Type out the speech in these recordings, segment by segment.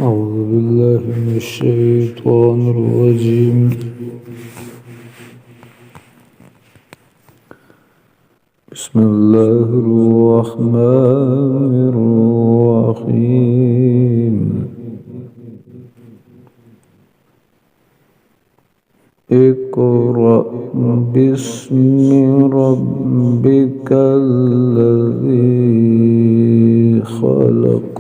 أعوذ بالله من الشيطان الرجيم. بسم الله الرحمن الرحيم. اقرأ باسم ربك الذي خلق.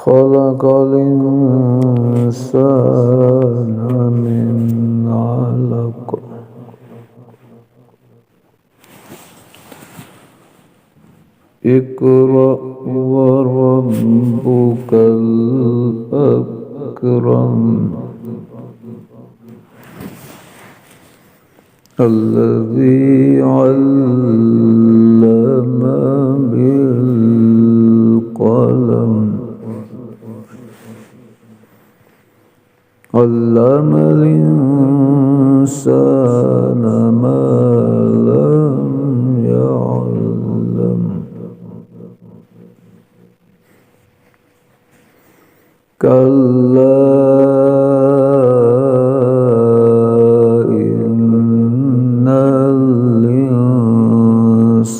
خلق الإنسان من علق. اقرأ وربك الأكرم الذي علم بالقلم علم الإنسان ما لم يعلم. كلا إن الإنسان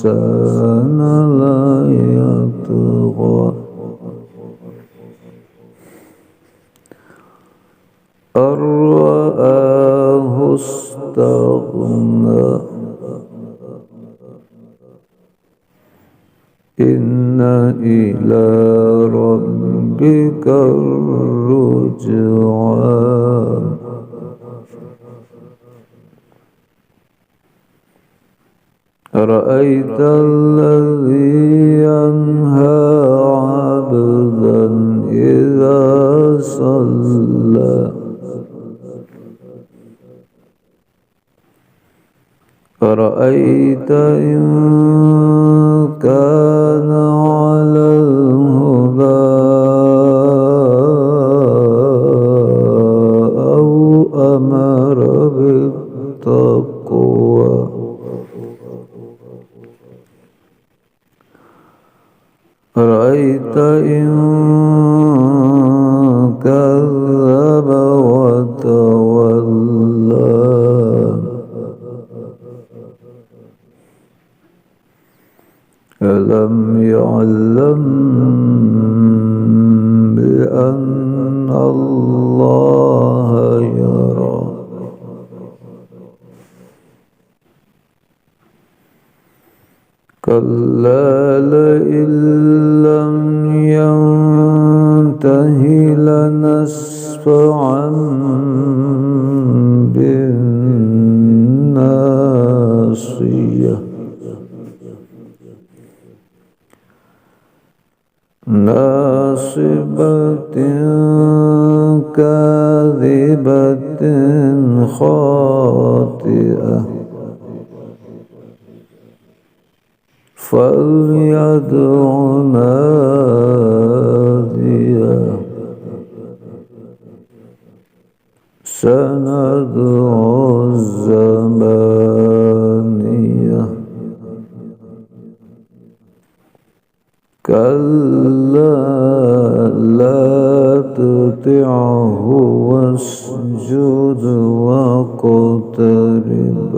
ليطغى أن رآه استغنى. إن إلى ربك الرجعى. أرأيت الذي ينهى عبدا إذا صلى. أرأيت إن كان على الهدى أو أمر بالتقوى. أرأيت إن كذب وتولى. ألم يعلم بأن الله يرى. كلا لئن لم ينته لنسفعا بالناصية. ناصبة كاذبة خاطئة. فليدع ناديه. سندع الزبانية. كلا لا تطعه واسجد واقترب.